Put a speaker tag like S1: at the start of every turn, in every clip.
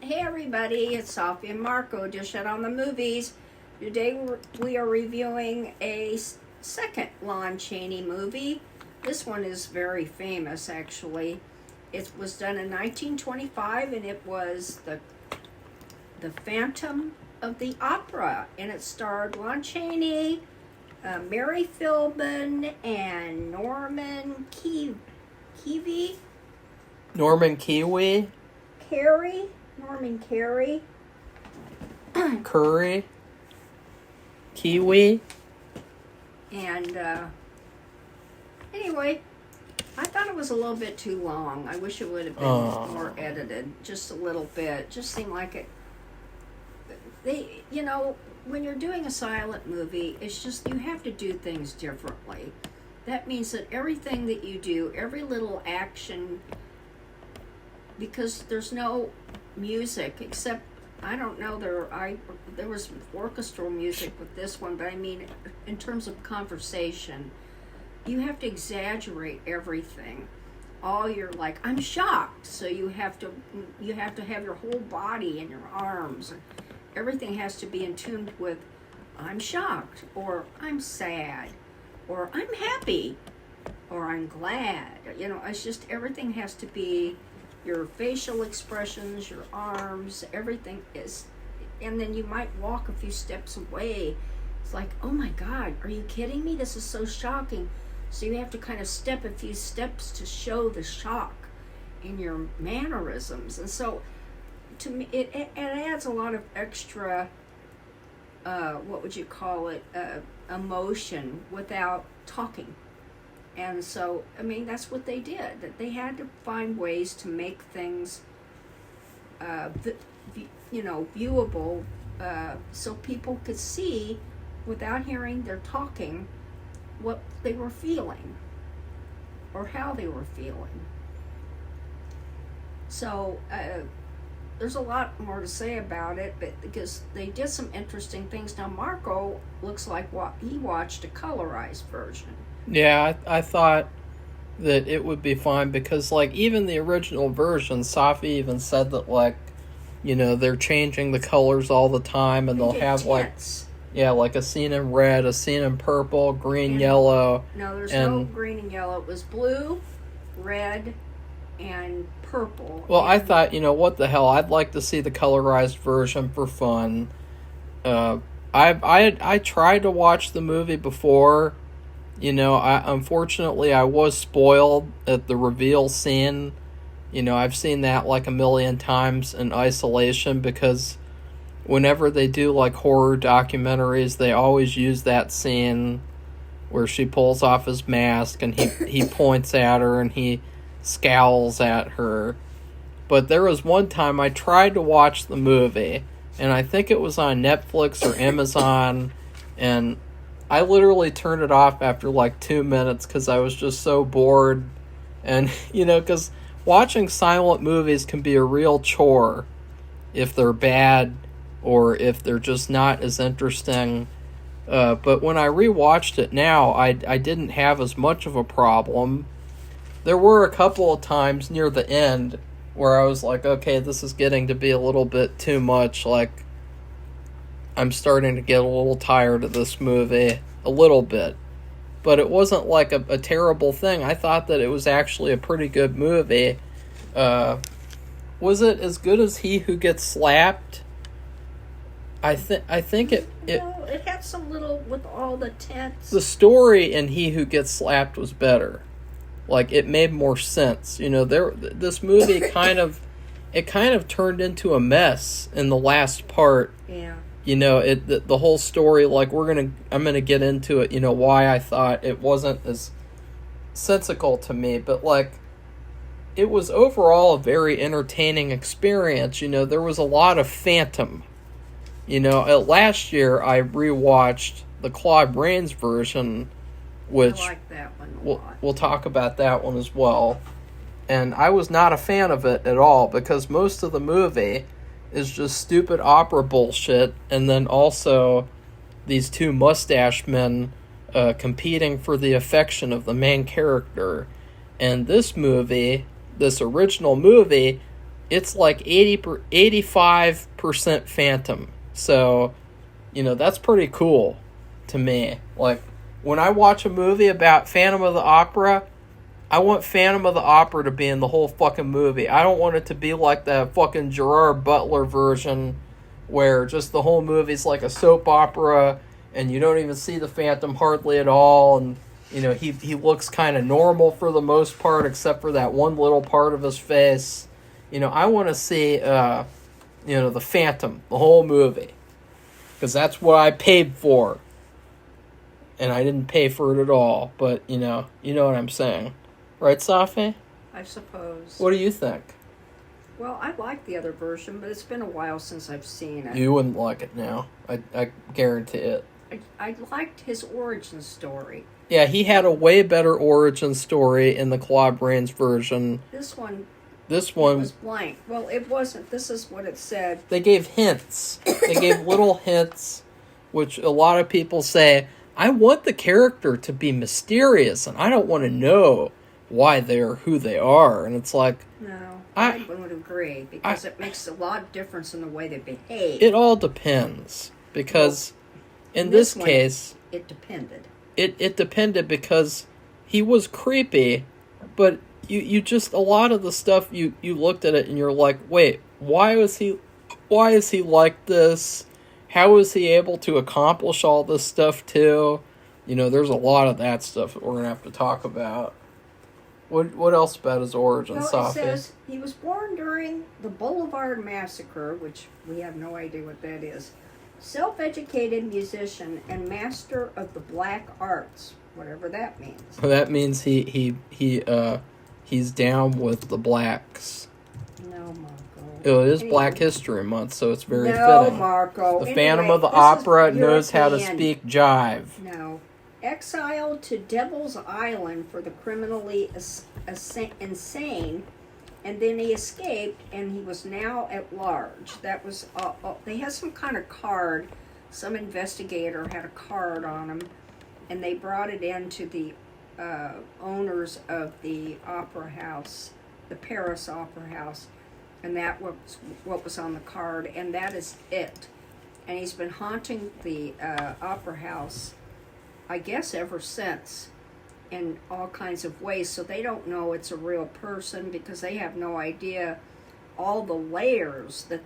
S1: Hey everybody, it's Safi and Marco, Dish Out on the Movies. Today we are reviewing a second Lon Chaney movie. This one is very famous actually. It was done in 1925 and it was the Phantom of the Opera, and it starred Lon Chaney, Mary Philbin, and Norman Carey.
S2: Norman Kiwi?
S1: Norman Carey.
S2: Curry? Kiwi?
S1: And anyway, I thought it was a little bit too long. I wish it would have been more edited, just a little bit. Just seemed like it. When you're doing a silent movie, it's just you have to do things differently. That means that everything that you do, every little action, because there's no music except, I don't know, there was orchestral music with this one, but I mean in terms of conversation, you have to exaggerate everything. All you're like, I'm shocked, so you have to have your whole body and your arms. Everything has to be in tune with I'm shocked, or I'm sad, or I'm happy, or I'm glad. It's just everything has to be your facial expressions, your arms, everything is, and then you might walk a few steps away. It's like, oh my God, are you kidding me? This is so shocking. So you have to kind of step a few steps to show the shock in your mannerisms. And so to me, it adds a lot of extra, what would you call it, emotion without talking. And so, I mean, that's what they did. That they had to find ways to make things, viewable, so people could see, without hearing their talking, what they were feeling or how they were feeling. So, there's a lot more to say about it, but because they did some interesting things. Now, Marco looks like he watched a colorized version.
S2: Yeah, I thought that it would be fine because, even the original version, Safi even said that, they're changing the colors all the time, and they'll have,
S1: tints.
S2: A scene in red, a scene in purple, green, yellow.
S1: No, there's no green and yellow. It was blue, red, and purple.
S2: Well, I thought, what the hell, I'd like to see the colorized version for fun. I tried to watch the movie before. Unfortunately, I was spoiled at the reveal scene. I've seen that a million times in isolation because whenever they do horror documentaries, they always use that scene where she pulls off his mask and he points at her and he scowls at her. But there was one time I tried to watch the movie, and I think it was on Netflix or Amazon, and I literally turned it off after 2 minutes because I was just so bored. And, because watching silent movies can be a real chore if they're bad or if they're just not as interesting. But when I rewatched it now, I didn't have as much of a problem. There were a couple of times near the end where I was like, okay, this is getting to be a little bit too much. I'm starting to get a little tired of this movie, a little bit. But it wasn't a terrible thing. I thought that it was actually a pretty good movie. Was it as good as He Who Gets Slapped? I think it...
S1: No, it had some little, with all the tents.
S2: The story in He Who Gets Slapped was better. It made more sense. This movie kind of turned into a mess in the last part.
S1: Yeah.
S2: The whole story, I'm gonna get into it, why I thought it wasn't as sensical to me, but it was overall a very entertaining experience. There was a lot of phantom. Last year I rewatched the Claude Rains version, which
S1: I like that one a lot.
S2: We'll talk about that one as well. And I was not a fan of it at all because most of the movie is just stupid opera bullshit, and then also these two mustache men competing for the affection of the main character. And this movie, this original movie, it's like 85% Phantom. So, that's pretty cool to me. Like, when I watch a movie about Phantom of the Opera, I want Phantom of the Opera to be in the whole fucking movie. I don't want it to be like the fucking Gerard Butler version where just the whole movie's like a soap opera and you don't even see the Phantom hardly at all, and he looks kind of normal for the most part except for that one little part of his face. I want to see the Phantom, the whole movie, because that's what I paid for. And I didn't pay for it at all, but you know what I'm saying. Right, Safi?
S1: I suppose.
S2: What do you think?
S1: Well, I like the other version, but it's been a while since I've seen it.
S2: You wouldn't like it now. I guarantee it.
S1: I liked his origin story.
S2: Yeah, he had a way better origin story in the Claude Rains version.
S1: This one
S2: was
S1: blank. Well, it wasn't. This is what it said.
S2: They gave hints. They gave little hints, which a lot of people say, I want the character to be mysterious, and I don't want to know why they're who they are. And it's like...
S1: No, I would agree, because it makes a lot of difference in the way they behave.
S2: It all depends, because in this case...
S1: It depended.
S2: It depended because he was creepy, but you just, a lot of the stuff, you looked at it and you're like, wait, why is he like this? How is he able to accomplish all this stuff too? There's a lot of that stuff that we're going to have to talk about. What else about his origin, Safi?
S1: Well, it says he was born during the Boulevard Massacre, which we have no idea what that is. Self-educated musician and master of the black arts, whatever that means.
S2: That means he's down with the blacks.
S1: No, Marco.
S2: It is Black History Month, so it's very fitting.
S1: No, Marco.
S2: The Phantom of the Opera knows how to speak jive.
S1: No. Exiled to Devil's Island for the criminally insane, and then he escaped, and he was now at large. That was, they had some kind of card. Some investigator had a card on him, and they brought it in to the owners of the opera house, the Paris Opera House, and that was what was on the card, and that is it. And he's been haunting the opera house, I guess, ever since, in all kinds of ways. So they don't know it's a real person, because they have no idea all the layers that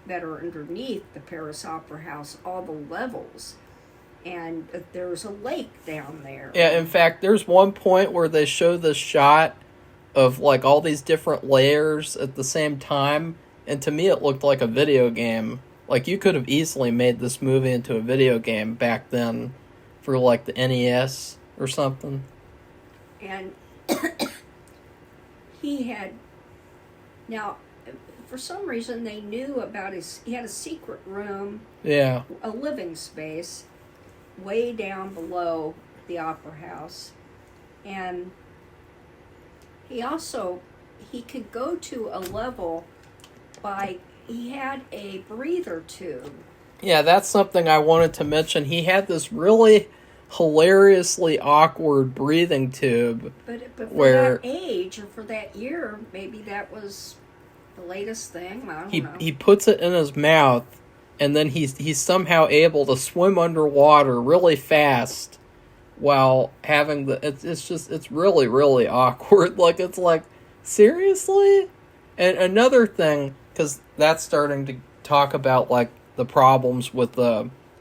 S1: that are underneath the Paris Opera House, all the levels. And there's a lake down there.
S2: Yeah, in fact, there's one point where they show this shot of like all these different layers at the same time, and to me it looked like a video game. Like, you could have easily made this movie into a video game back then for like the NES or something.
S1: And he had, now, for some reason they knew about he had a secret room,
S2: yeah,
S1: a living space way down below the opera house. And he could go to a level he had a breather tube.
S2: Yeah, that's something I wanted to mention. He had this really hilariously awkward breathing tube.
S1: But for that age, or for that year, maybe that was the latest thing. I don't know. He
S2: puts it in his mouth, and then he's somehow able to swim underwater really fast while having it's really, really awkward. Like, it's like, seriously? And another thing, because that's starting to talk about like the problems with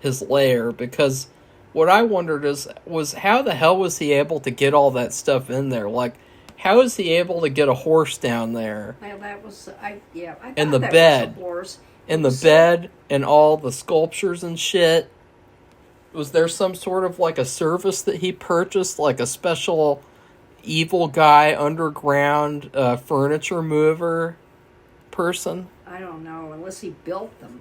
S2: his lair, because what I wondered was how the hell was he able to get all that stuff in there? Like, how is he able to get a horse down there?
S1: Well, that was I thought
S2: in the
S1: that
S2: bed,
S1: was a horse.
S2: In the bed, and all the sculptures and shit. Was there some sort of like a service that he purchased, like a special evil guy underground furniture mover person?
S1: I don't know, unless he built them.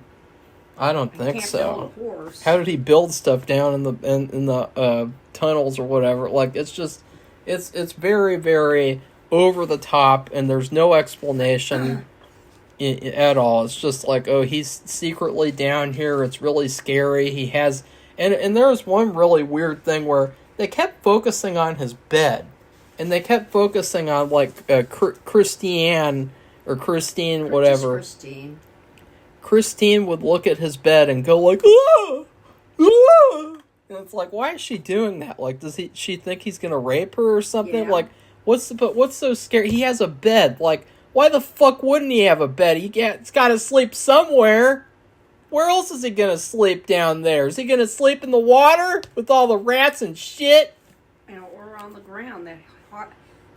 S2: I don't think so.
S1: Build a horse.
S2: How did he build stuff down in the tunnels or whatever? Like, it's just, it's very, very over the top, and there's no explanation at all. It's just like, oh, he's secretly down here. It's really scary. He has, and there was one really weird thing where they kept focusing on his bed, and they kept focusing on like Christiane or Christine,
S1: Just
S2: whatever.
S1: Christine.
S2: Christine would look at his bed and go like, "Ah! Ah!" And it's like, why is she doing that? Like, she think he's gonna rape her or something?
S1: Yeah.
S2: Like, what's so scary? He has a bed. Like, why the fuck wouldn't he have a bed? He's got to sleep somewhere. Where else is he gonna sleep down there? Is he gonna sleep in the water with all the rats and shit?
S1: Or on the ground,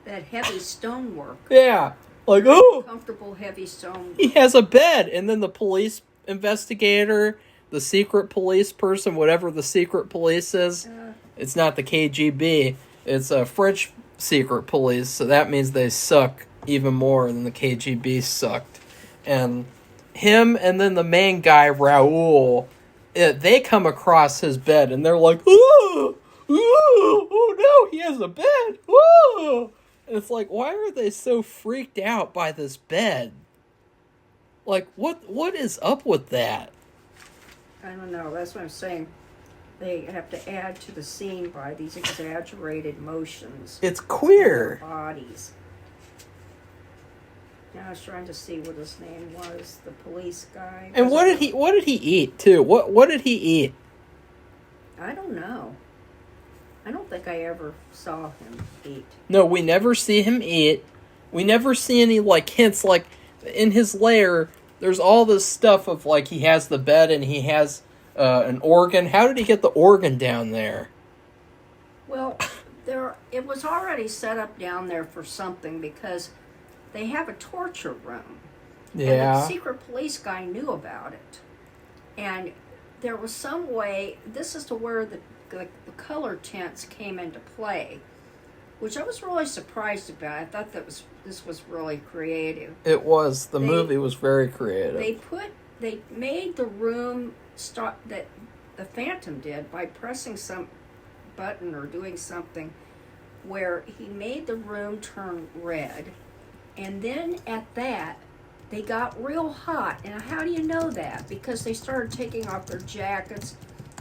S1: that heavy stonework.
S2: Yeah. Like, oh,
S1: Comfortable, heavy stone.
S2: he has a bed. And then the police investigator, the secret police person, whatever the secret police is, it's not the KGB. It's a French secret police, so that means they suck even more than the KGB sucked. And him and then the main guy, Raoul, they come across his bed and they're like, oh no, he has a bed. Oh. And it's like, why are they so freaked out by this bed? Like, what is up with that?
S1: I don't know. That's what I'm saying. They have to add to the scene by these exaggerated motions.
S2: It's queer.
S1: Of their bodies. Now I was trying to see what his name was, the police guy.
S2: And what did he eat too? What did he eat?
S1: I don't know. I don't think I ever saw him eat.
S2: No, we never see him eat. We never see any like hints. Like in his lair, there's all this stuff of like he has the bed and he has an organ. How did he get the organ down there?
S1: Well, it was already set up down there for something because they have a torture room.
S2: Yeah.
S1: And the secret police guy knew about it. And there was some way, this is to where the color tints came into play, which I was really surprised about. I thought this was really creative.
S2: It was. The movie was very creative.
S1: They made the room start that the Phantom did by pressing some button or doing something where he made the room turn red. And then at that, they got real hot. And how do you know that? Because they started taking off their jackets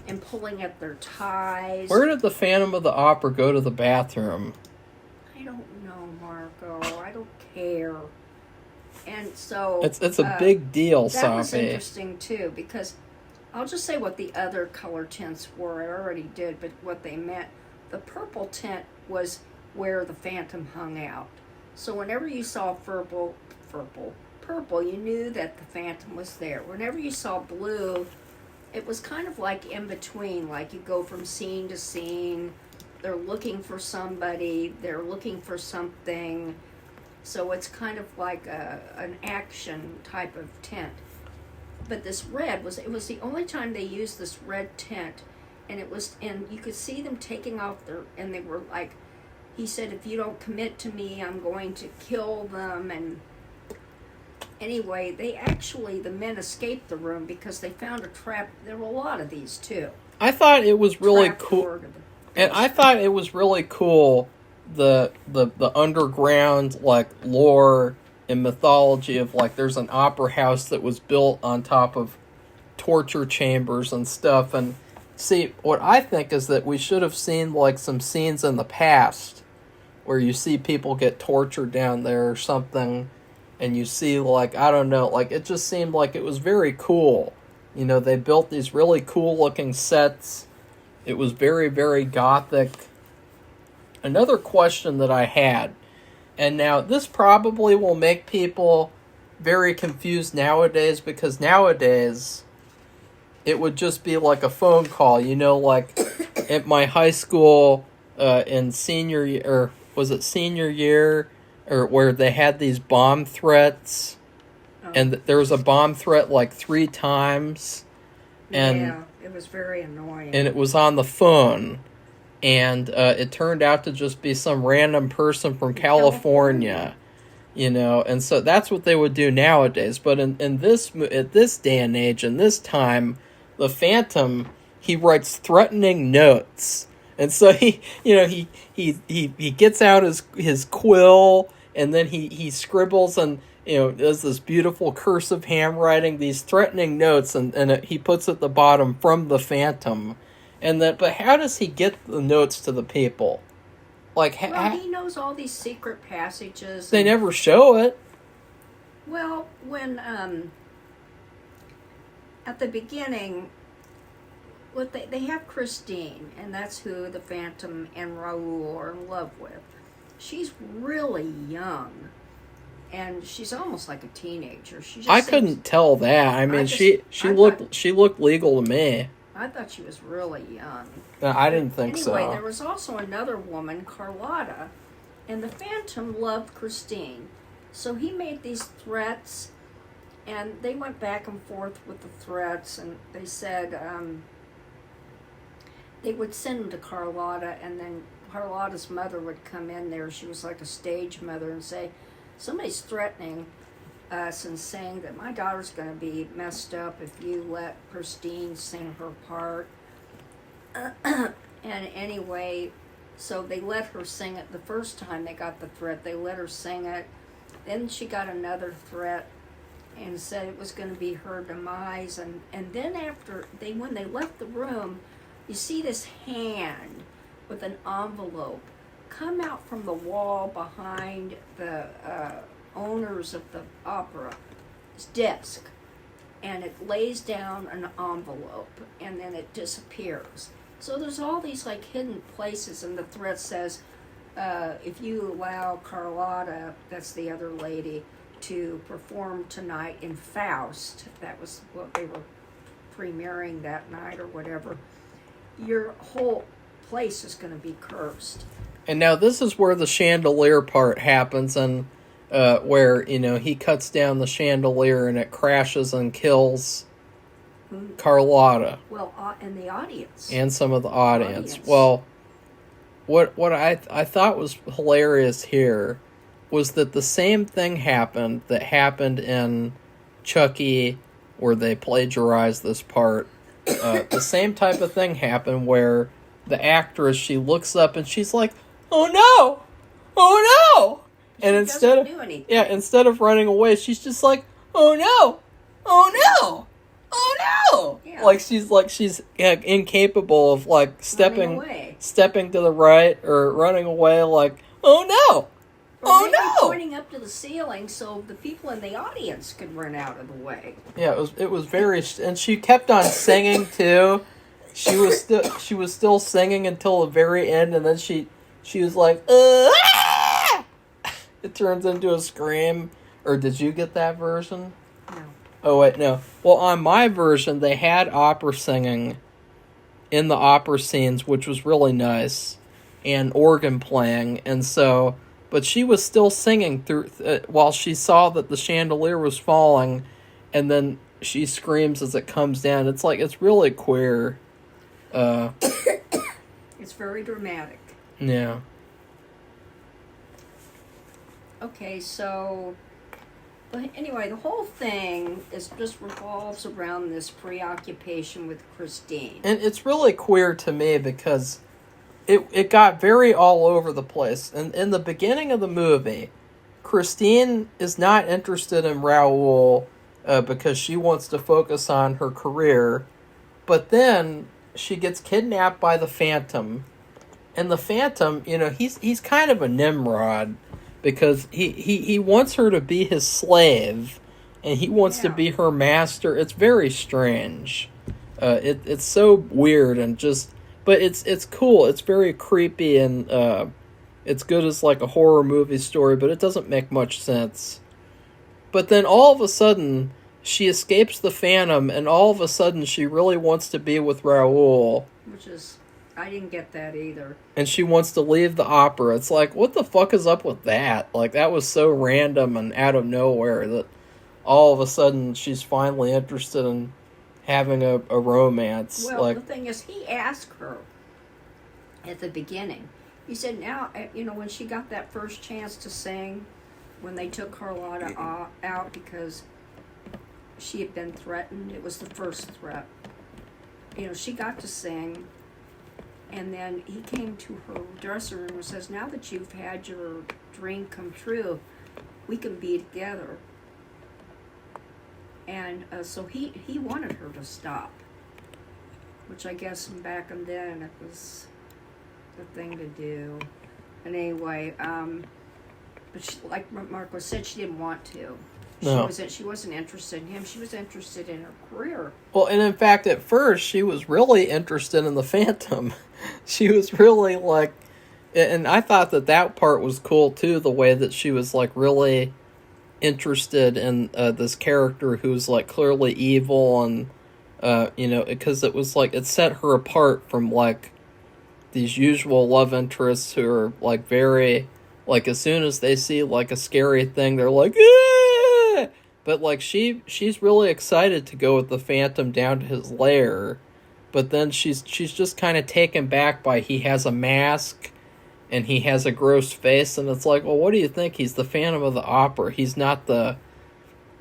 S1: and pulling at their ties.
S2: Where did the Phantom of the Opera go to the bathroom?
S1: I don't know, Marco. I don't care. And so
S2: It's a big deal, Safi.
S1: That was interesting too, because I'll just say what the other color tints were. I already did, but what they meant. The purple tint was where the Phantom hung out. So whenever you saw purple, you knew that the Phantom was there. Whenever you saw blue, it was kind of like in between, like you go from scene to scene. They're looking for somebody, they're looking for something. So it's kind of like an action type of tint. But this red it was the only time they used this red tint, and you could see them taking off and they were like, he said, if you don't commit to me, I'm going to kill them. And anyway, the men escaped the room because they found a trap. There were a lot of these too.
S2: I thought it was really cool. And I thought it was really cool the underground like lore and mythology of like there's an opera house that was built on top of torture chambers and stuff. And see, what I think is that we should have seen like some scenes in the past where you see people get tortured down there or something, and you see like, I don't know, like it just seemed like it was very cool. You know, they built these really cool looking sets. It was very, very gothic. Another question that I had, and now this probably will make people very confused nowadays, because nowadays it would just be like a phone call, you know, like at my high school in senior year, or was it senior year, or where they had these bomb threats, and there was a bomb threat like 3 times, and
S1: yeah, it was very annoying.
S2: And it was on the phone, and it turned out to just be some random person from California, you know, and so that's what they would do nowadays. But at this day and age, in this time, the Phantom, he writes threatening notes. And so he gets out his quill, and then he scribbles and, you know, does this beautiful cursive handwriting, these threatening notes, and he puts at the bottom, from the Phantom. But how does he get the notes to the people? Like,
S1: he knows all these secret passages.
S2: They never show it.
S1: Well, when at the beginning, what they have Christine, and that's who the Phantom and Raoul are in love with. She's really young, and she's almost like a teenager. She just
S2: I
S1: seems,
S2: couldn't tell that. I mean, she looked legal to me.
S1: I thought she was really young.
S2: No, I didn't think so.
S1: Anyway, there was also another woman, Carlotta, and the Phantom loved Christine. So he made these threats, and they went back and forth with the threats, and they said they would send them to Carlotta, and then Carlotta's mother would come in there. She was like a stage mother, and say, somebody's threatening us and saying that my daughter's going to be messed up if you let Christine sing her part. And anyway, so they let her sing it. The first time they got the threat, they let her sing it. Then she got another threat and said it was going to be her demise. And then after when they left the room, you see this hand with an envelope come out from the wall behind the owners of the opera's desk, and it lays down an envelope, and then it disappears. So there's all these like hidden places, and the threat says, if you allow Carlotta, that's the other lady, to perform tonight in Faust, that was what they were premiering that night or whatever, your whole place is going to be cursed.
S2: And now this is where the chandelier part happens, and where, he cuts down the chandelier and it crashes and kills Carlotta.
S1: Well, and the audience.
S2: And some of the audience. Well, what I thought was hilarious here was that the same thing happened that happened in Chucky, where they plagiarized this part. The same type of thing happened where the actress, she looks up and she's like, "Oh no! Oh no!" And instead of running away, she's just like, "Oh no! Oh no! Oh no!"
S1: Yeah.
S2: Like she's incapable of stepping to the right or running away. Like, "Oh no!
S1: Or maybe pointing up to the ceiling so the people in the audience could run out of the way.
S2: Yeah, it was very, and she kept on singing too. She was still singing until the very end, and then she was like, ah! It turns into a scream. Or did you get that version?
S1: No.
S2: Oh wait, no. Well, on my version, they had opera singing in the opera scenes, which was really nice, and organ playing, and so. But she was still singing through while she saw that the chandelier was falling, and then she screams as it comes down. It's really queer.
S1: It's very dramatic.
S2: Yeah.
S1: Okay, so, but anyway, the whole thing just revolves around this preoccupation with Christine.
S2: And it's really queer to me because it got very all over the place. And in the beginning of the movie, Christine is not interested in Raoul because she wants to focus on her career. But then she gets kidnapped by the Phantom. And the Phantom, he's kind of a Nimrod because he wants her to be his slave and he wants to be her master. It's very strange. It's so weird and just... But it's cool. It's very creepy and it's good as like a horror movie story, but it doesn't make much sense. But then all of a sudden, she escapes the Phantom, and all of a sudden she really wants to be with Raoul.
S1: Which is... I didn't get that either.
S2: And she wants to leave the opera. It's like, what the fuck is up with that? Like, that was so random and out of nowhere that all of a sudden she's finally interested in having a romance.
S1: Well, the thing is, he asked her at the beginning. He said, now, when she got that first chance to sing, when they took Carlotta out because she had been threatened, it was the first threat. She got to sing, and then he came to her dressing room and says, now that you've had your dream come true, we can be together. And so he wanted her to stop, which I guess back then it was the thing to do. And anyway, but she, like Marco said, she didn't want to.
S2: No.
S1: She wasn't interested in him. She was interested in her career.
S2: Well, and in fact, at first, she was really interested in the Phantom. She was really like, and I thought that part was cool too, the way that she was like really interested in this character who's like clearly evil, and because it was like it set her apart from like these usual love interests who are like very like as soon as they see like a scary thing, they're like, "Ah!" But like she's really excited to go with the Phantom down to his lair, but then she's just kind of taken back by he has a mask and he has a gross face, and it's like, well, what do you think? He's the Phantom of the Opera. He's not the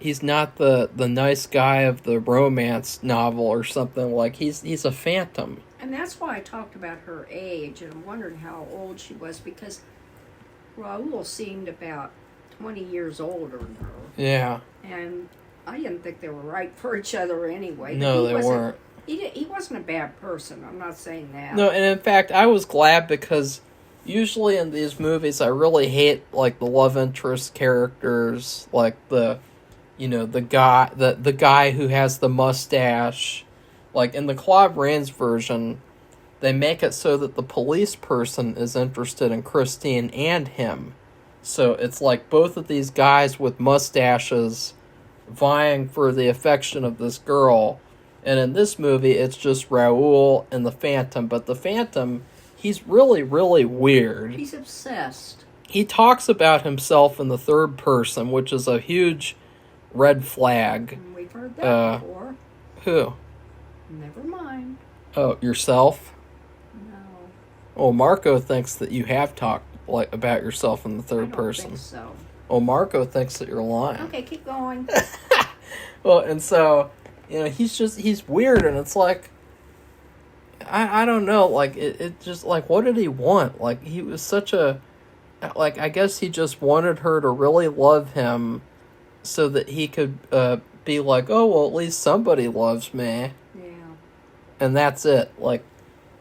S2: nice guy of the romance novel or something. Like he's a phantom.
S1: And that's why I talked about her age, and I'm wondering how old she was, because Raoul seemed about 20 years older than her.
S2: Yeah.
S1: And I didn't think they were right for each other anyway.
S2: No, they weren't.
S1: He wasn't a bad person. I'm not saying that.
S2: No, and in fact, I was glad because usually in these movies, I really hate like the love interest characters, like the guy who has the mustache. Like in the Claude Rains version, they make it so that the police person is interested in Christine and him. So it's like both of these guys with mustaches vying for the affection of this girl. And in this movie, it's just Raoul and the Phantom. But the Phantom, he's really, really weird.
S1: He's obsessed.
S2: He talks about himself in the third person, which is a huge red flag.
S1: We've heard that before.
S2: Who?
S1: Never mind.
S2: Oh, yourself?
S1: No.
S2: Well, Marco thinks that you have talked like about yourself in the third
S1: I don't
S2: person.
S1: think so.
S2: Well, Marco thinks that you're lying.
S1: Okay, keep going.
S2: Well, and so, he's weird, and it's like, I don't know, like, it just, like, what did he want? Like, he was such a, like, I guess he just wanted her to really love him so that he could be like, oh, well, at least somebody loves me.
S1: Yeah.
S2: And that's it. Like,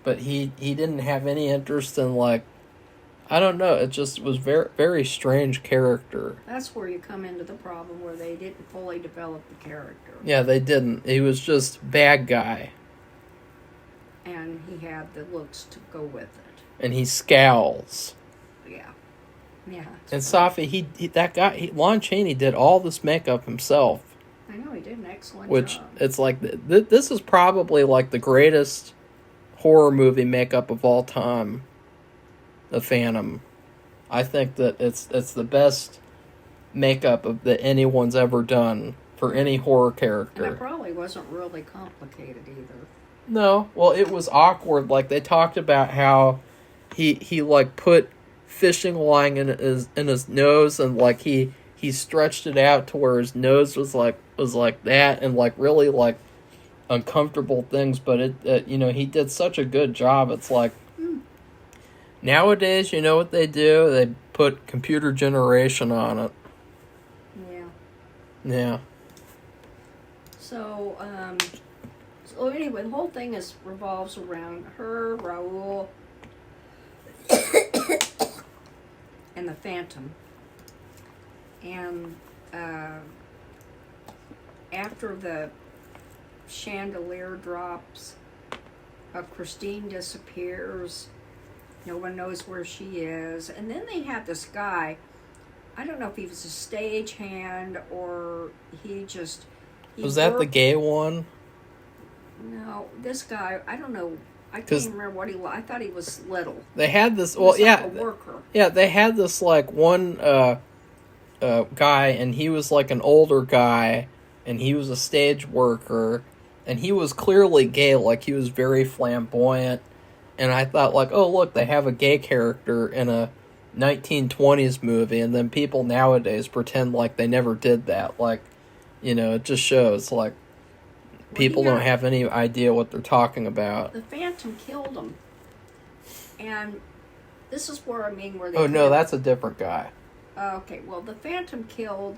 S2: but he didn't have any interest in, like, I don't know. It just was very, very strange character.
S1: That's where you come into the problem where they didn't fully develop the character.
S2: Yeah, they didn't. He was just bad guy.
S1: And he had the looks to go with it.
S2: And he scowls.
S1: Yeah. Yeah.
S2: And Safi, that guy, Lon Chaney did all this makeup himself.
S1: I know, he did an excellent
S2: Which,
S1: job.
S2: it's like, this is probably like the greatest horror movie makeup of all time. The Phantom. I think that it's the best makeup that anyone's ever done for any horror character.
S1: And it probably wasn't really complicated either.
S2: No, well, it was awkward. Like, they talked about how he like put fishing line in his nose, and like he stretched it out to where his nose was like that, and like really like uncomfortable things. But it he did such a good job. It's like nowadays, you know what they do? They put computer generation on it.
S1: Yeah.
S2: Yeah.
S1: So anyway, the whole thing revolves around her, Raoul, and the Phantom. And after the chandelier drops, Christine disappears. No one knows where she is. And then they have this guy. I don't know if he was a stagehand or he
S2: Was that the gay one?
S1: No, this guy, I don't know. I can't even remember what he was. I thought he was little.
S2: They had this,
S1: He was like a worker.
S2: Yeah, they had this, like, one guy, and he was, like, an older guy, and he was a stage worker, and he was clearly gay, like, he was very flamboyant, and I thought, like, oh, look, they have a gay character in a 1920s movie, and then people nowadays pretend like they never did that. Like, it just shows, like, people don't have any idea what they're talking about.
S1: The Phantom killed him. And this is where where they...
S2: Oh, no, that's a different guy.
S1: Okay, well, the Phantom killed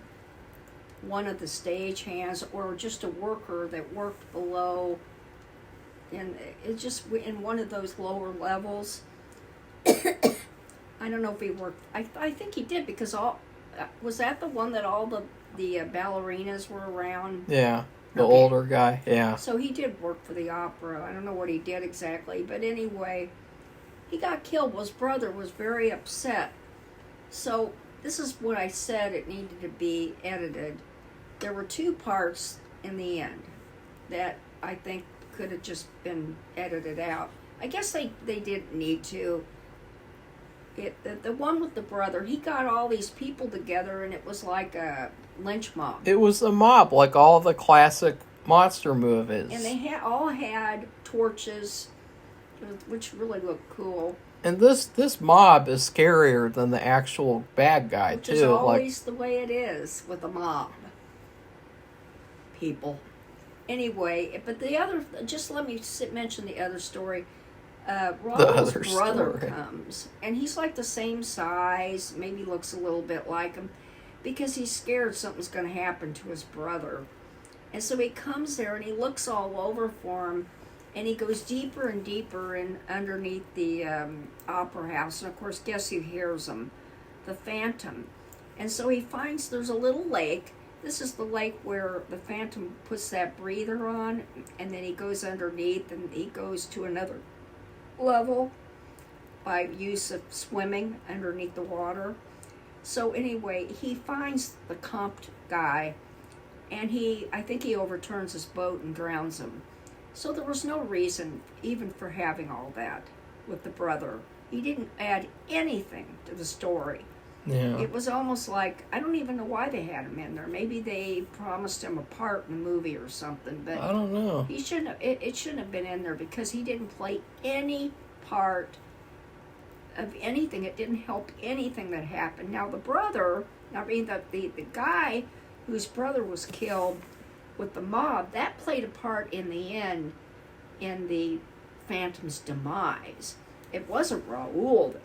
S1: one of the stagehands or just a worker that worked below, and it just in one of those lower levels. I don't know if he worked... I think he did, because was that the one that all the the ballerinas were around.
S2: Yeah, the
S1: Okay.
S2: older guy. Yeah.
S1: So he did work for the opera. I don't know what he did exactly, but anyway, he got killed. Well, his brother was very upset. So this is what I said it needed to be edited. There were 2 parts in the end that I think could have just been edited out. I guess they didn't need to. The one with the brother, he got all these people together and it was like a lynch mob.
S2: It was a mob, like all the classic monster movies.
S1: And they all had torches, which really looked cool.
S2: And this mob is scarier than the actual bad guy,
S1: Which
S2: too.
S1: is always the way it is with a mob. People. Anyway, but the other, just let me mention the other story. Ronald's
S2: other
S1: brother
S2: story.
S1: comes, and he's like the same size, maybe looks a little bit like him, because he's scared something's going to happen to his brother. And so he comes there and he looks all over for him, and he goes deeper and deeper in underneath the opera house. And of course, guess who hears him? The Phantom. And so he finds there's a little lake. This is the lake where the Phantom puts that breather on, and then he goes underneath and he goes to another level by use of swimming underneath the water. So anyway, he finds the comped guy, and I think he overturns his boat and drowns him. So there was no reason even for having all that with the brother. He didn't add anything to the story.
S2: Yeah.
S1: It was almost like, I don't even know why they had him in there. Maybe they promised him a part in the movie or something, but
S2: I don't know.
S1: he shouldn't have, it shouldn't have been in there because he didn't play any part of anything. It didn't help anything that happened. Now the brother, the guy whose brother was killed with the mob, that played a part in the end in the Phantom's demise. It wasn't Raoul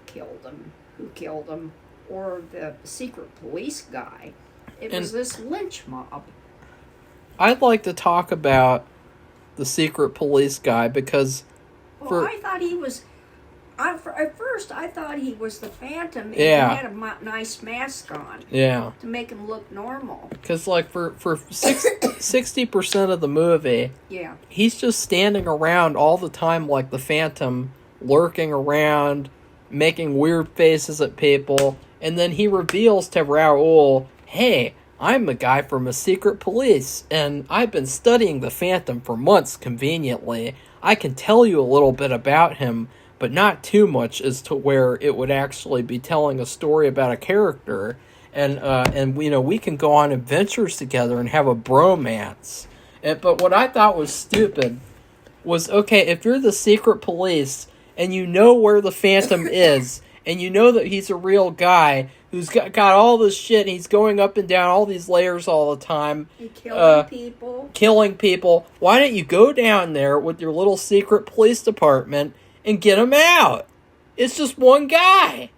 S1: who killed him, or the secret police guy. It was this lynch mob.
S2: I'd like to talk about the secret police guy because
S1: I thought he was. At first, I thought he was the Phantom, and
S2: Yeah.
S1: he had a nice mask on
S2: yeah,
S1: to make him look normal.
S2: because like for 60% of the movie,
S1: Yeah,
S2: he's just standing around all the time like the Phantom, lurking around, making weird faces at people, and then he reveals to Raoul, "Hey, I'm the guy from a secret police, and I've been studying the Phantom for months conveniently. I can tell you a little bit about him, but not too much as to where it would actually be telling a story about a character. And you know, we can go on adventures together and have a bromance." But what I thought was stupid was, okay, if you're the secret police and you know where the Phantom is, and you know that he's a real guy who's got all this shit, and he's going up and down all these layers all the time,
S1: he killing
S2: people, why don't you go down there with your little secret police department and get him out? It's just one guy.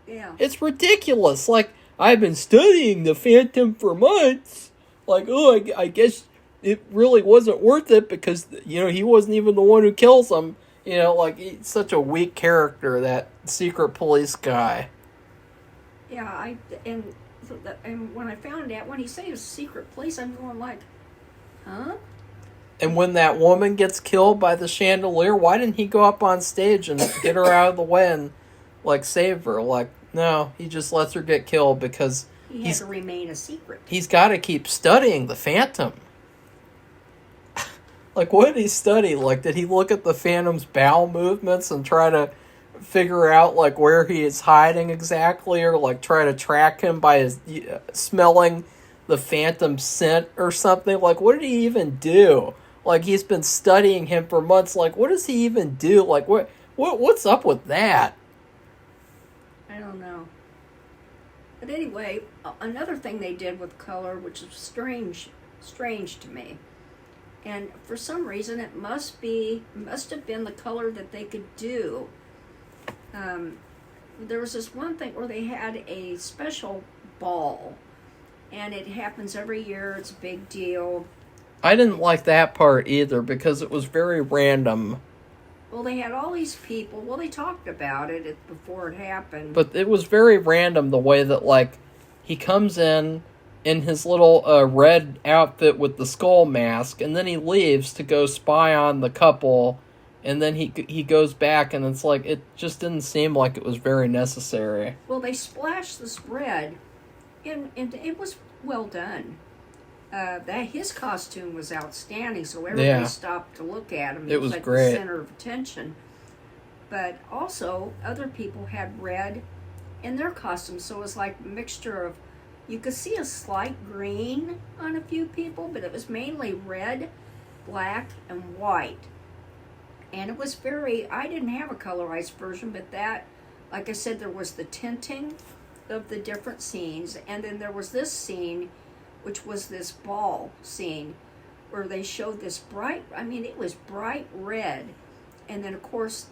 S1: Yeah.
S2: It's ridiculous. Like, I've been studying the Phantom for months. Like, I guess it really wasn't worth it because, you know, he wasn't even the one who kills him. You know, like, he's such a weak character, that secret police guy.
S1: Yeah, and when I found out, when he said he was secret police, I'm going like, huh?
S2: And when that woman gets killed by the chandelier, why didn't he go up on stage and get her out of the way and, like, save her? Like, no, he just lets her get killed because
S1: He had to remain a secret.
S2: he's got to keep studying the Phantom. Like, what did he study? Like, did he look at the Phantom's bowel movements and try to figure out, like, where he is hiding exactly? Or, like, try to track him by his smelling the Phantom's scent or something? Like, what did he even do? Like, he's been studying him for months. Like, what does he even do? Like, what's up with that?
S1: I don't know. But anyway, another thing they did with color, which is strange to me, and for some reason it must have been the color that they could do. There was this one thing where they had a special ball, and it happens every year. It's a big deal.
S2: I didn't like that part either because it was very random.
S1: Well, they had all these people. Well, they talked about it before it happened.
S2: But it was very random the way that, like, he comes in in his little red outfit with the skull mask, and then he leaves to go spy on the couple, and then he goes back, and it's like, it just didn't seem like it was very necessary.
S1: Well, they splashed this red, and it was well done. That his costume was outstanding, so everybody stopped to look at him.
S2: It was
S1: like
S2: great.
S1: The center of attention. But also, other people had red in their costumes, so it was like a mixture of, you could see a slight green on a few people, but it was mainly red, black, and white. And it was I didn't have a colorized version, but that, like I said, there was the tinting of the different scenes, and then there was this scene, which was this ball scene, where they showed this it was bright red, and then of course,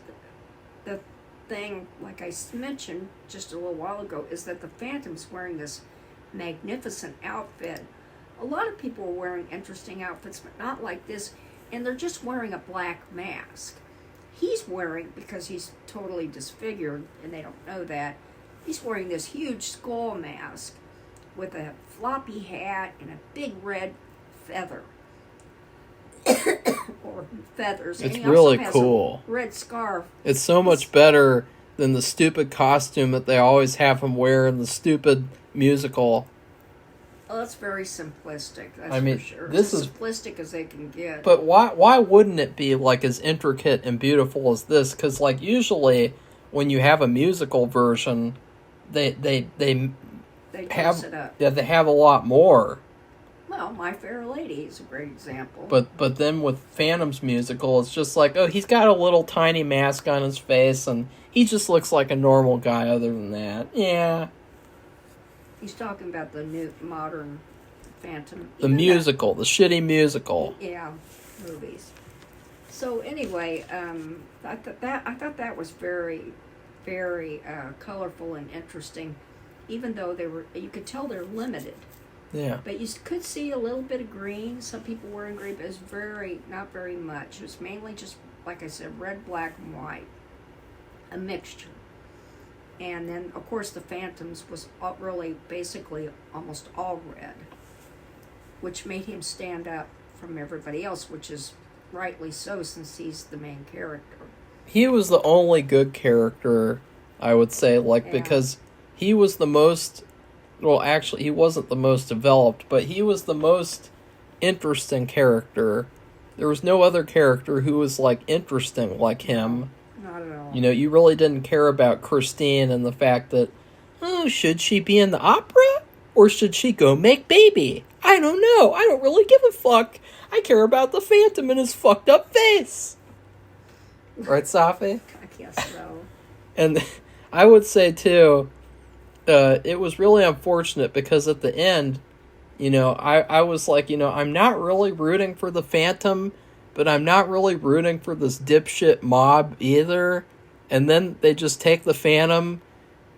S1: the thing, like I mentioned just a little while ago, is that the Phantom's wearing this magnificent outfit. A lot of people are wearing interesting outfits, but not like this, and they're just wearing a black mask. He's wearing, because he's totally disfigured, and they don't know that, he's wearing this huge skull mask with a floppy hat and a big red feather. Or feathers.
S2: It's
S1: and
S2: really
S1: also has
S2: cool.
S1: A red scarf.
S2: It's so much better than the stupid costume that they always have him wear in the stupid musical.
S1: Well, that's very simplistic. That's
S2: I mean,
S1: for sure.
S2: this
S1: It's
S2: is
S1: as simplistic as they can get.
S2: But why wouldn't it be like as intricate and beautiful as this? Because like usually when you have a musical version, they
S1: dress it up.
S2: Yeah, they have a lot more.
S1: Well, My Fair Lady is a great example.
S2: But then with Phantom's musical, it's just like, oh, he's got a little tiny mask on his face, and he just looks like a normal guy other than that. Yeah.
S1: He's talking about the new modern Phantom.
S2: The musical, the shitty musical.
S1: Yeah, movies. So anyway, I thought that was very, very colorful and interesting, even though you could tell they're limited.
S2: Yeah.
S1: But you could see a little bit of green. Some people were in green, but it was not very much. It was mainly just, like I said, red, black, and white. A mixture. And then, of course, the Phantoms was really basically almost all red, which made him stand up from everybody else, which is rightly so since he's the main character.
S2: He was the only good character, I would say, because he was the most... Well, actually, he wasn't the most developed, but he was the most interesting character. There was no other character who was, interesting like him.
S1: Not at all.
S2: You know, you really didn't care about Christine and the fact that, oh, should she be in the opera? Or should she go make baby? I don't know. I don't really give a fuck. I care about the Phantom and his fucked up face. Right, Safi?
S1: I guess so.
S2: And I would say, too... it was really unfortunate because at the end, I was like, I'm not really rooting for the Phantom, but I'm not really rooting for this dipshit mob either. And then they just take the Phantom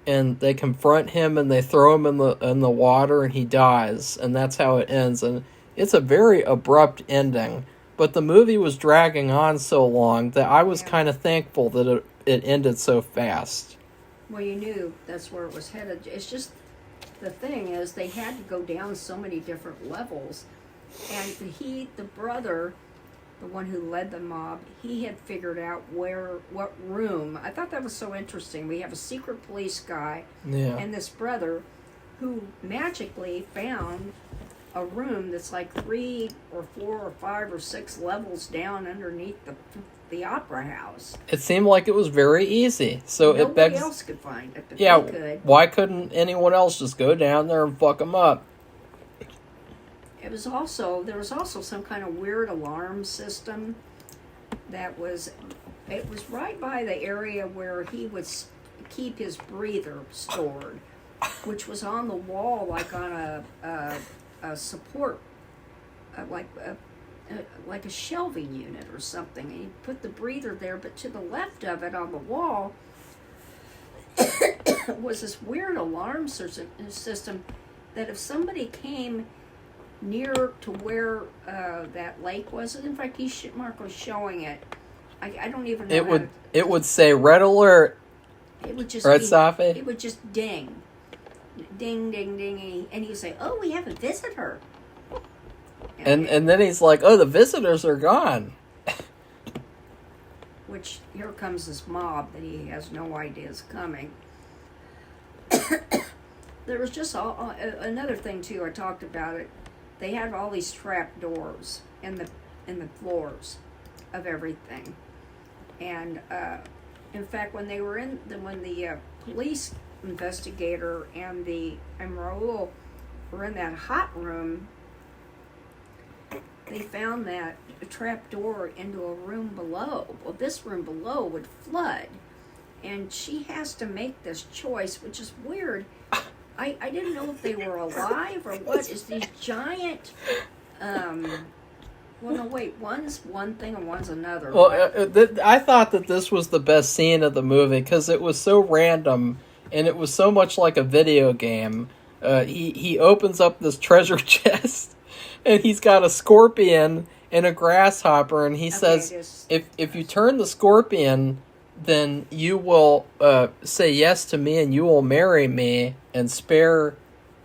S2: and they confront him and they throw him in the water and he dies. And that's how it ends. And it's a very abrupt ending. But the movie was dragging on so long that I was kind of thankful that it ended so fast.
S1: Well, you knew that's where it was headed. It's just, the thing is, they had to go down so many different levels. And the brother, the one who led the mob, he had figured out what room. I thought that was so interesting. We have a secret police guy and this brother who magically found a room that's like 3 or 4 or 5 or 6 levels down underneath the opera house.
S2: It seemed like it was very easy. So
S1: Nobody else could find it, but
S2: yeah,
S1: they could.
S2: Why couldn't anyone else just go down there and fuck them up?
S1: There was also some kind of weird alarm system it was right by the area where he would keep his breather stored, which was on the wall, like on a support, like a shelving unit or something. And he put the breather there, but to the left of it on the wall was this weird alarm system that if somebody came near to where that lake was, in fact, Marco's showing it. I don't even know.
S2: It would say red alert.
S1: It would just
S2: Safi?
S1: It would just ding. ding, ding, ding, and he'd say, "Oh, we have a visitor."
S2: And then he's like, "Oh, the visitors are gone."
S1: Which, here comes this mob that he has no idea is coming. There was just another thing too. I talked about it. They had all these trap doors in the floors of everything, and in fact, when the police investigator and Raul were in that hot room, they found that a trap door into a room below. Well, this room below would flood, and she has to make this choice, which is weird. I didn't know if they were alive or what. Is these giant well, no, wait. One's one thing and one's another.
S2: Well, I thought that this was the best scene of the movie because it was so random and it was so much like a video game. He opens up this treasure chest and he's got a scorpion and a grasshopper, and he says, if you turn the scorpion, then you will say yes to me and you will marry me and spare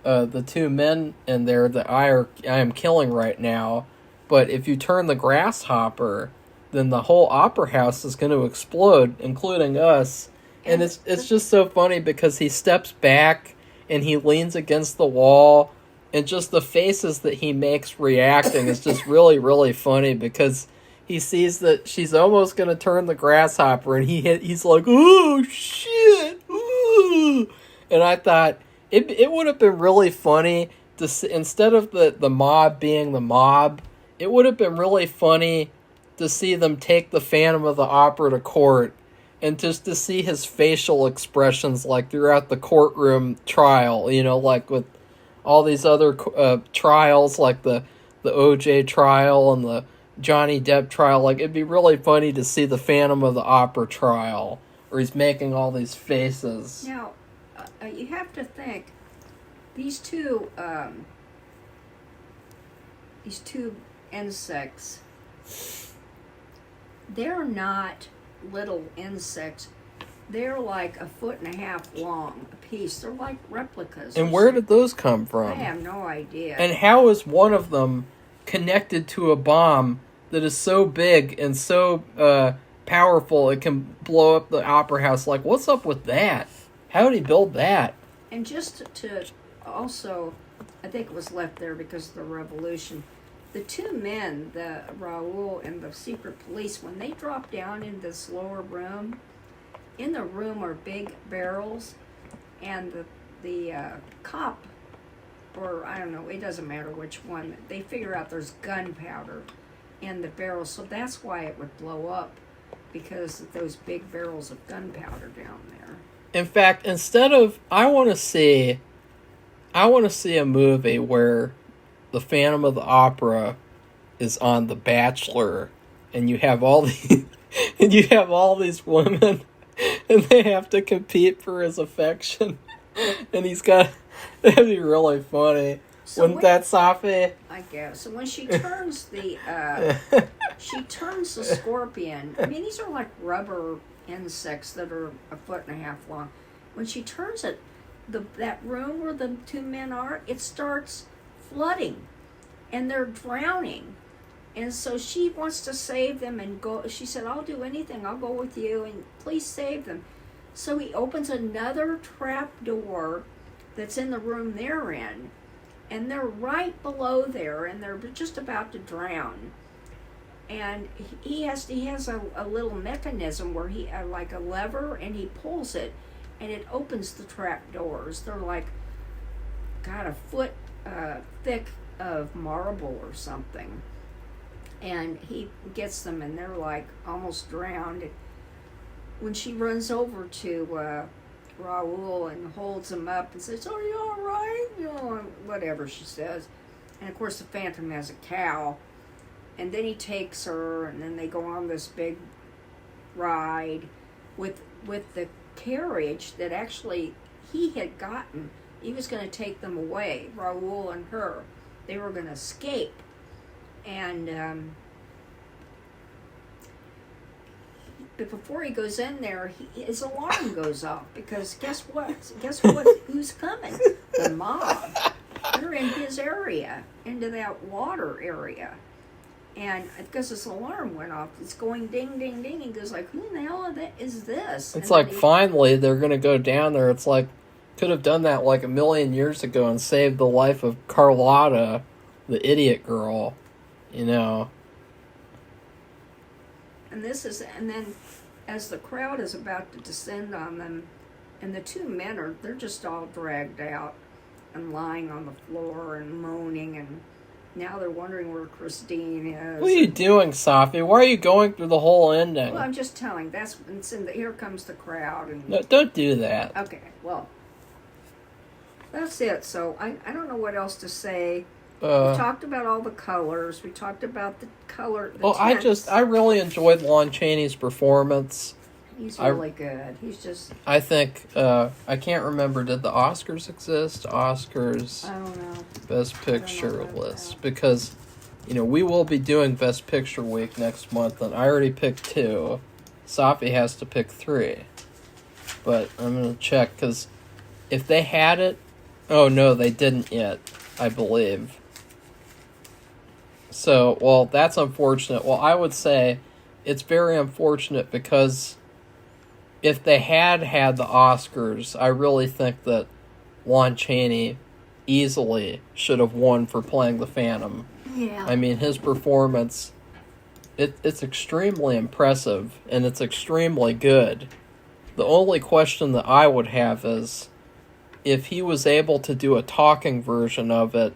S2: the two men in there that I am killing right now. But if you turn the grasshopper, then the whole opera house is going to explode, including us. And it's just so funny because he steps back and he leans against the wall, and just the faces that he makes reacting is just really, really funny because he sees that she's almost going to turn the grasshopper, and he's like, "Oh, shit!" Ooh. And I thought it would have been really funny to see, instead of the mob being the mob, it would have been really funny to see them take the Phantom of the Opera to court and just to see his facial expressions like throughout the courtroom trial, like with all these other trials, like the OJ trial and the Johnny Depp trial. Like, it'd be really funny to see the Phantom of the Opera trial where he's making all these faces.
S1: Now, you have to think, these two insects, they're not little insects. They're like 1.5 feet long a piece. They're like replicas.
S2: And where did those come from?
S1: I have no idea.
S2: And how is one of them connected to a bomb that is so big and so powerful it can blow up the opera house? Like, what's up with that? How did he build that?
S1: And just to also, I think it was left there because of the revolution. The two men, the Raul and the secret police, when they drop down in this lower room, in the room are big barrels, and the cop, or I don't know, it doesn't matter which one, they figure out there's gunpowder in the barrels, so that's why it would blow up, because of those big barrels of gunpowder down there.
S2: In fact, instead of, I want to see a movie where the Phantom of the Opera is on The Bachelor, and you have all these women, and they have to compete for his affection, and that'd be really funny.
S1: So
S2: Wouldn't that, Safi?
S1: I guess. So when she turns the scorpion, I mean, these are like rubber insects that are 1.5 feet long. When she turns it, that room where the two men are, it starts flooding, and they're drowning. And so she wants to save them and go. She said, "I'll do anything. I'll go with you, and please save them." So he opens another trap door that's in the room they're in, and they're right below there, and they're just about to drown. And he has a little mechanism where he like a lever, and he pulls it, and it opens the trap doors. They're like, got 1 foot thick of marble or something. And he gets them, and they're like almost drowned. When she runs over to Raul and holds him up and says, "Are you all right?" Whatever she says. And of course the Phantom has a cow. And then he takes her, and then they go on this big ride with the carriage that actually he had gotten. He was going to take them away, Raul and her. They were going to escape. And but before he goes in there, his alarm goes off because guess what? Who's coming? The mob. They're in his area, into that water area. And because his alarm went off, it's going ding, ding, ding. He goes like, who in the hell is this?
S2: It's like finally they're going to go down there. It's like, could have done that like a million years ago and saved the life of Carlotta, the idiot girl, you know.
S1: And then as the crowd is about to descend on them, and the two men they're just all dragged out and lying on the floor and moaning, and now they're wondering where Christine is.
S2: What are you doing, Safi? Why are you going through the whole ending?
S1: Well, I'm just telling. Here comes the crowd. And
S2: no, don't do that.
S1: Okay, well, that's it. So I don't know what else to say. We talked about all the colors. We talked about the color. Tints.
S2: I really enjoyed Lon Chaney's performance.
S1: He's really good. He's just...
S2: I think, I can't remember, did the Oscars exist? Oscars...
S1: I don't know.
S2: Best Picture list. Because, we will be doing Best Picture Week next month, and I already picked 2. Safi has to pick 3. But I'm going to check, because if they had it... Oh, no, they didn't yet, I believe. So, well, that's unfortunate. Well, I would say it's very unfortunate because... if they had the Oscars, I really think that Lon Chaney easily should have won for playing the Phantom.
S1: Yeah.
S2: I mean, his performance, it's extremely impressive, and it's extremely good. The only question that I would have is, if he was able to do a talking version of it,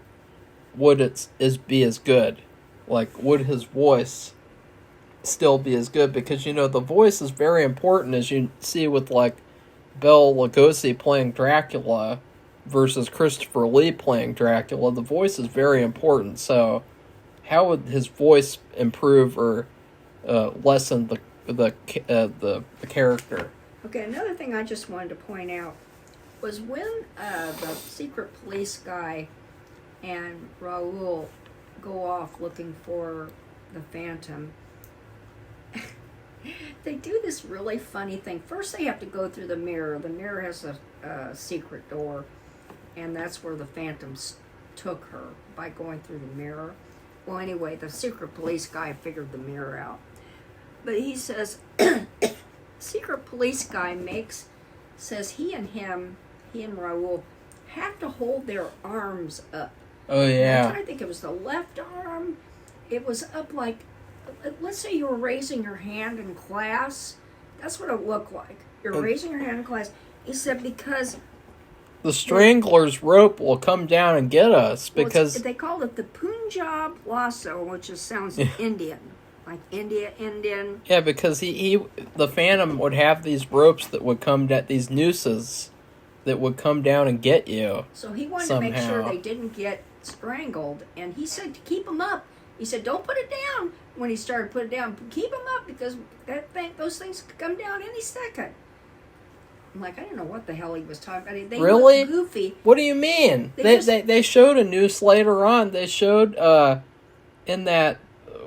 S2: would it be as good? Like, would his voice... still be as good, because the voice is very important, as you see with like Bela Lugosi playing Dracula versus Christopher Lee playing Dracula. The voice is very important. So how would his voice improve or lessen the character?
S1: Okay, another thing I just wanted to point out was when the secret police guy and Raoul go off looking for the Phantom. They do this really funny thing. First, they have to go through the mirror. The mirror has a secret door, and that's where the Phantoms took her, by going through the mirror. Well, anyway, the secret police guy figured the mirror out. But he says, secret police guy says he and Raoul have to hold their arms up.
S2: Oh, yeah.
S1: I'm trying to think, it was the left arm. It was up like... let's say you were raising your hand in class. That's what it looked like. You're raising your hand in class. He said because...
S2: the strangler's rope will come down and get us, because...
S1: they called it the Punjab lasso, which sounds Indian. Like Indian.
S2: Yeah, because the Phantom would have these ropes that would come down, these nooses that would come down and get you.
S1: So he wanted
S2: somehow.
S1: to make sure they didn't get strangled, and he said to keep them up. He said, don't put it down. When he started putting it down, keep them up, because those things could come down any second. I'm like, I didn't know what the hell he was talking about. They
S2: really?
S1: Looked goofy.
S2: What do you mean? They showed a noose later on. They showed in that,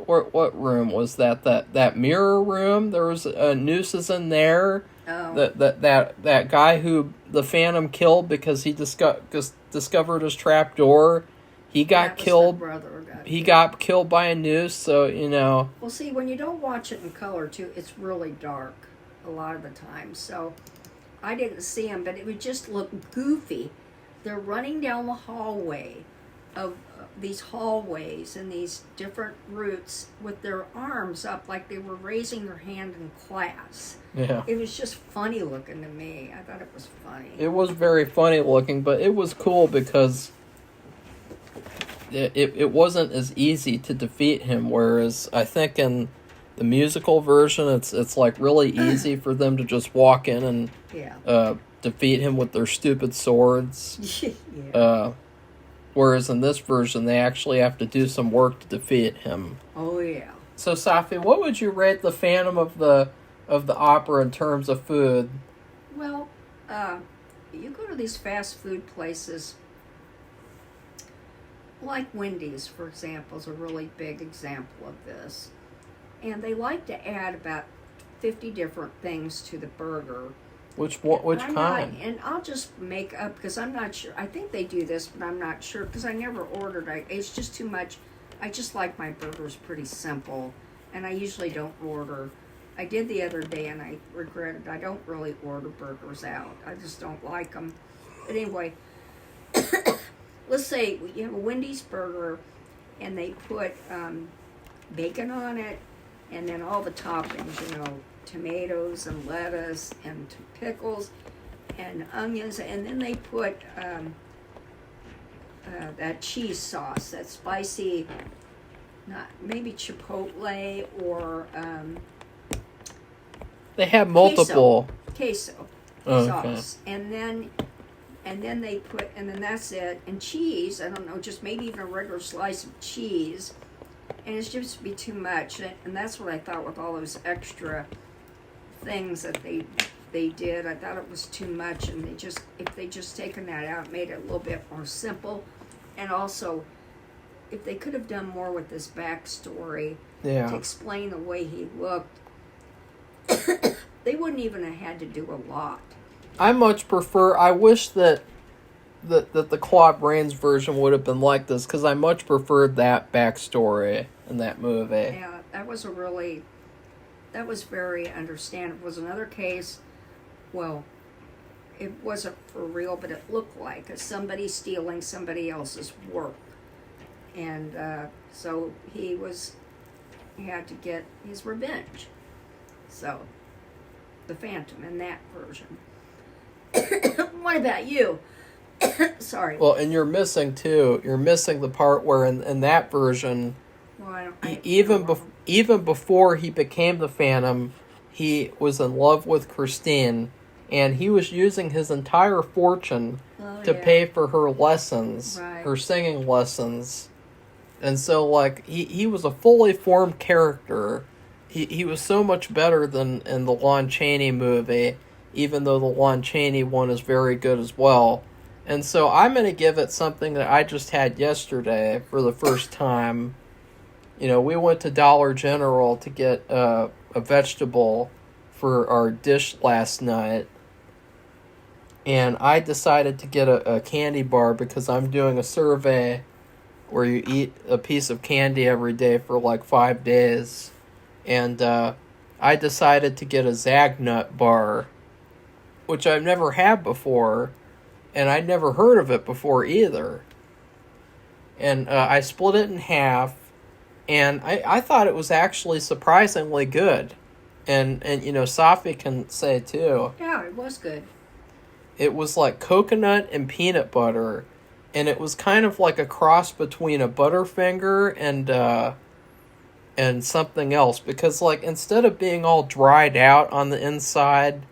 S2: what room was that? That mirror room. There was nooses in there.
S1: Oh.
S2: That guy who the Phantom killed because he discovered his trap door. He got killed. He got killed by a noose, so,
S1: Well, see, when you don't watch it in color, too, it's really dark a lot of the time. So I didn't see him, but it would just look goofy. They're running down the hallway of these hallways and these different routes with their arms up like they were raising their hand in class.
S2: Yeah.
S1: It was just funny looking to me. I thought it was funny.
S2: It was very funny looking, but it was cool because... It wasn't as easy to defeat him, whereas I think in the musical version it's like really easy for them to just walk in and defeat him with their stupid swords.
S1: Yeah.
S2: Whereas in this version they actually have to do some work to defeat him.
S1: Oh yeah.
S2: So Safi, what would you rate the Phantom of the Opera in terms of food?
S1: Well, you go to these fast food places. Like Wendy's, for example, is a really big example of this. And they like to add about 50 different things to the burger.
S2: Which
S1: I'm
S2: kind?
S1: And I'll just make up, because I'm not sure. I think they do this, but I'm not sure because I never ordered. It's just too much. I just like my burgers pretty simple, and I usually don't order. I did the other day, and I regretted. I don't really order burgers out. I just don't like them. But anyway, let's say you have a Wendy's burger, and they put bacon on it, and then all the toppings, tomatoes and lettuce and pickles and onions, and then they put that cheese sauce, that spicy, not maybe chipotle or
S2: They have multiple
S1: queso
S2: Oh,
S1: sauce, and then they put, and then that's it, and cheese. I don't know, just maybe even a regular slice of cheese, and it's just be too much, and that's what I thought with all those extra things that they did. I thought it was too much, and if they just taken that out, made it a little bit more simple, and also if they could have done more with this backstory to explain the way he looked, they wouldn't even have had to do a lot.
S2: I much prefer. I wish that the Claude Rains version would have been like this, because I much preferred that backstory in that movie.
S1: Yeah, that was very understandable. It was another case, well, it wasn't for real, but it looked like somebody stealing somebody else's work. And so he had to get his revenge. So, the Phantom in that version. What about you? Sorry.
S2: Well, and you're missing the part where in that version, even before he became the Phantom, he was in love with Christine, and he was using his entire fortune to pay for her lessons, her singing lessons. And so, like, he was a fully formed character. He was so much better than in the Lon Chaney movie, even though the Lon Chaney one is very good as well. And so I'm going to give it something that I just had yesterday for the first time. We went to Dollar General to get a vegetable for our dish last night. And I decided to get a candy bar because I'm doing a survey where you eat a piece of candy every day for like 5 days. And I decided to get a Zagnut bar, which I've never had before, and I'd never heard of it before either. And I split it in half, and I thought it was actually surprisingly good. And Safi can say too.
S1: Yeah, it was good.
S2: It was like coconut and peanut butter, and it was kind of like a cross between a Butterfinger and something else, because like instead of being all dried out on the inside,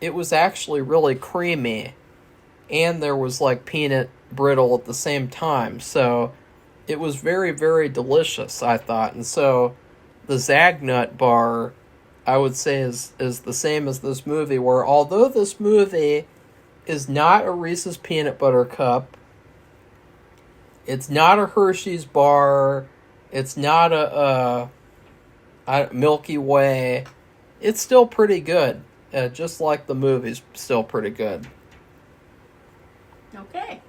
S2: it was actually really creamy, and there was like peanut brittle at the same time. So it was very, very delicious, I thought. And so the Zagnut bar, I would say, is the same as this movie, where although this movie is not a Reese's peanut butter cup, it's not a Hershey's bar, it's not a Milky Way, it's still pretty good. Just like the movie's still pretty good.
S1: Okay.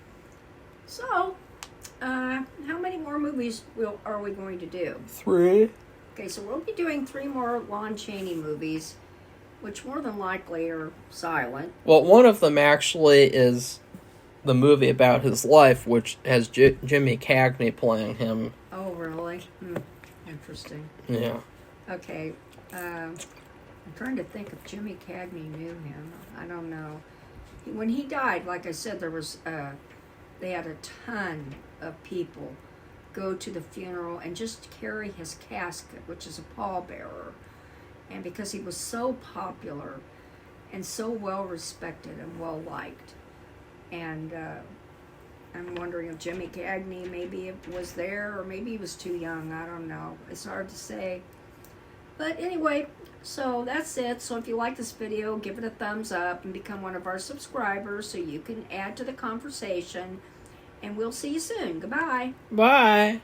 S1: So, how many more movies are we going to do?
S2: 3.
S1: Okay, so we'll be doing 3 more Lon Chaney movies, which more than likely are silent.
S2: Well, one of them actually is the movie about his life, which has Jimmy Cagney playing him.
S1: Oh, really? Interesting.
S2: Yeah.
S1: Okay. I'm trying to think if Jimmy Cagney knew him. I don't know. When he died, like I said, there was they had a ton of people go to the funeral and just carry his casket, which is a pallbearer. And because he was so popular and so well respected and well liked, and I'm wondering if Jimmy Cagney maybe was there, or maybe he was too young. I don't know. It's hard to say. But anyway, so that's it. So if you like this video, give it a thumbs up and become one of our subscribers so you can add to the conversation. And we'll see you soon. Goodbye.
S2: Bye.